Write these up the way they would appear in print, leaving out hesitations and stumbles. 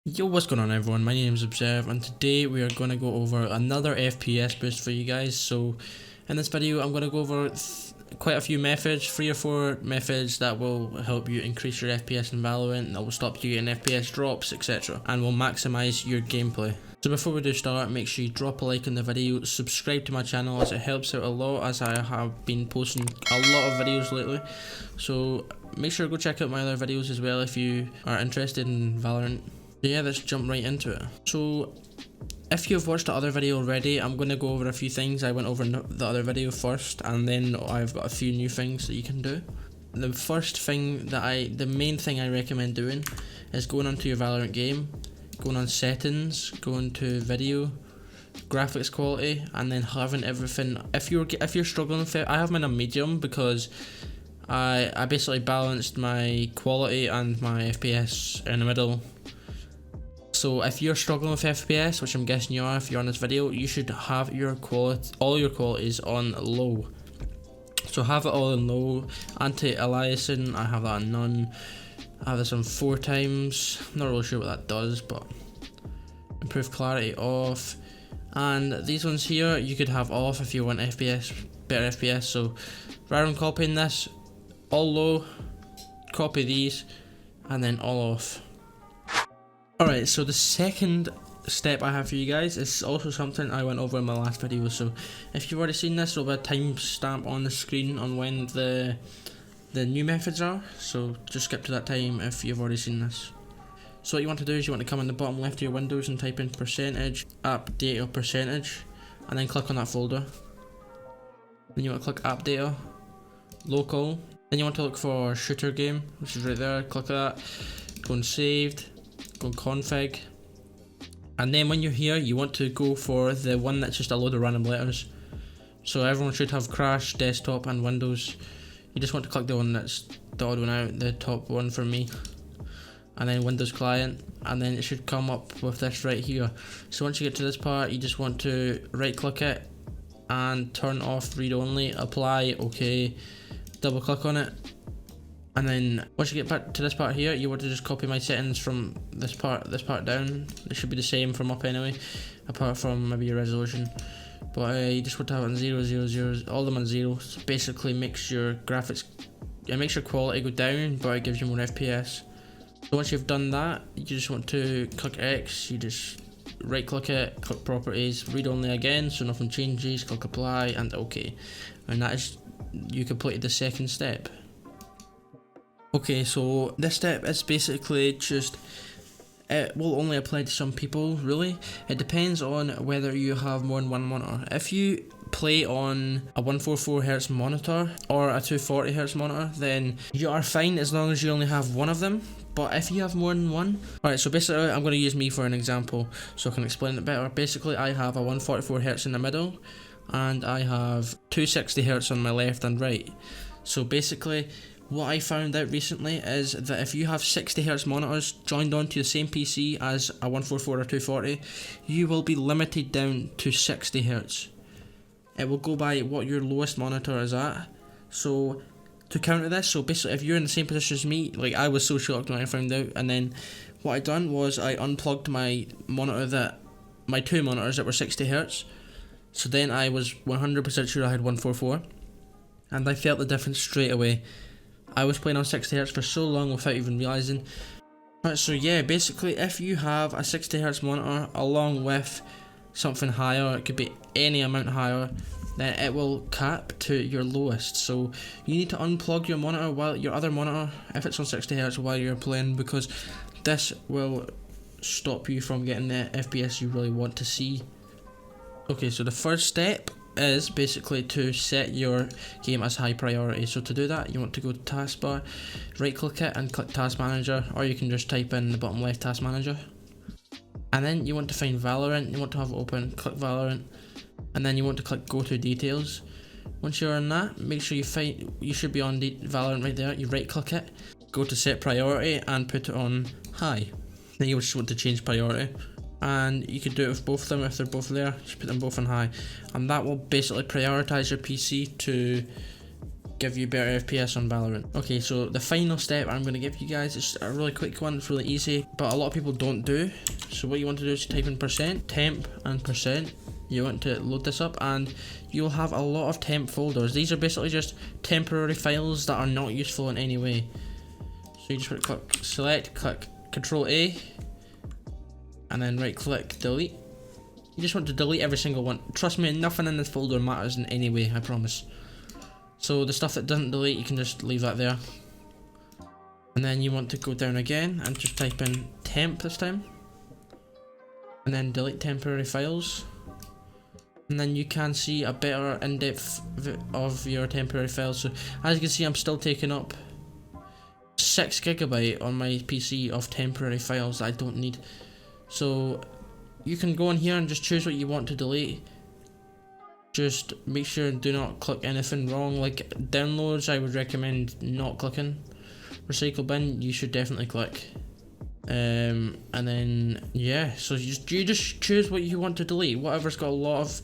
Yo, what's going on everyone? My name is Obzherve and today we are going to go over another FPS boost for you guys. So in this video I'm going to go over quite a few methods, 3 or 4 methods that will help you increase your FPS in Valorant, that will stop you getting FPS drops, etc. and will maximise your gameplay. So before we do start, make sure you drop a like on the video, subscribe to my channel as it helps out a lot, as I have been posting a lot of videos lately. So make sure to go check out my other videos as well if you are interested in Valorant. So yeah, let's jump right into it. So if you've watched the other video already, I'm going to go over a few things. I went over the other video first, and then I've got a few new things that you can do. The first thing the main thing I recommend doing is going onto your Valorant game, going on settings, going to video, graphics quality, and then having everything. If you're struggling with it, I have mine on medium because I basically balanced my quality and my FPS in the middle. So if you're struggling with FPS, which I'm guessing you are if you're on this video, you should have all your qualities on low. So have it all on low. Anti-aliasing, I have that on none. I have this on 4 times. I'm not really sure what that does, but improve clarity off. And these ones here you could have off if you want better FPS. So rather than copying this, all low, copy these, and then all off. Alright, so the second step I have for you guys is also something I went over in my last video, so if you've already seen this, there'll be a timestamp on the screen on when the new methods are, so just skip to that time if you've already seen this. So what you want to do is you want to come in the bottom left of your Windows and type in percentage, app data percentage, and then click on that folder. Then you want to click app data, local, then you want to look for shooter game, which is right there, click that, go and saved. Go config, and then when you're here you want to go for the one that's just a load of random letters. So everyone should have crash, desktop and Windows. You just want to click the one that's the odd one out, the top one for me, and then Windows client, and then it should come up with this right here. So once you get to this part, you just want to right click it and turn off read only, apply, okay, double click on it. And then once you get back to this part here, you want to just copy my settings from this part down. It should be the same from up anyway, apart from maybe your resolution. But you just want to have it on 0, 0, 0, all of them on 0. So basically makes your graphics, it makes your quality go down, but it gives you more FPS. So once you've done that, you just want to click X, you just right click it, click properties, read only again, so nothing changes, click apply and okay. And that is, you completed the second step. Okay, so this step is basically just, it will only apply to some people really. It depends on whether you have more than one monitor. If you play on a 144Hz monitor or a 240Hz monitor, then you are fine as long as you only have one of them. But if you have more than one, alright, so basically I'm going to use me for an example so I can explain it better. Basically I have a 144Hz in the middle and I have 260Hz on my left and right. So basically what I found out recently is that if you have 60Hz monitors joined onto the same PC as a 144 or 240, you will be limited down to 60Hz. It will go by what your lowest monitor is at. So to counter this, so basically if you're in the same position as me, like I was so shocked when I found out, and then what I done was I unplugged my two monitors that were 60Hz. So then I was 100% sure I had 144, and I felt the difference straight away. I was playing on 60Hz for so long without even realising. Right, so yeah, basically if you have a 60Hz monitor along with something higher, it could be any amount higher, then it will cap to your lowest. So you need to unplug your monitor while your other monitor, if it's on 60Hz, while you're playing, because this will stop you from getting the FPS you really want to see. Okay, so the first step is basically to set your game as high priority. So to do that, you want to go to taskbar, right click it and click task manager, or you can just type in the bottom left task manager, and then you want to find Valorant, you want to have it open, click Valorant, and then you want to click go to details. Once you're on that, make sure you should be on Valorant right there, you right click it, go to set priority and put it on high. Then you just want to change priority, and you could do it with both of them. If they're both there, just put them both on high, and that will basically prioritize your PC to give you better FPS on Valorant. Okay, so the final step I'm going to give you guys is a really quick one. It's really easy, but a lot of people don't do. So what you want to do is type in %, temp and %. You want to load this up and you'll have a lot of temp folders. These are basically just temporary files that are not useful in any way. So you just want to click select, click Control A, and then right click delete. You just want to delete every single one. Trust me, nothing in this folder matters in any way, I promise. So the stuff that doesn't delete, you can just leave that there. And then you want to go down again and just type in temp this time. And then delete temporary files. And then you can see a better in-depth of your temporary files. So as you can see, I'm still taking up 6 GB on my PC of temporary files that I don't need. So you can go in here and just choose what you want to delete. Just make sure do not click anything wrong, like downloads I would recommend not clicking. Recycle bin you should definitely click. And then yeah, so you just choose what you want to delete, whatever's got a lot of,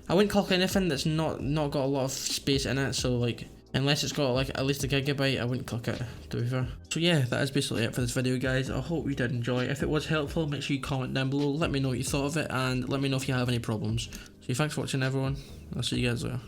I wouldn't click anything that's not got a lot of space in it, so like unless it's got like at least a gigabyte I wouldn't click it, to be fair. So yeah, that is basically it for this video guys. I hope you did enjoy. If it was helpful, make sure you comment down below, let me know what you thought of it, and let me know if you have any problems. So thanks for watching everyone, I'll see you guys later.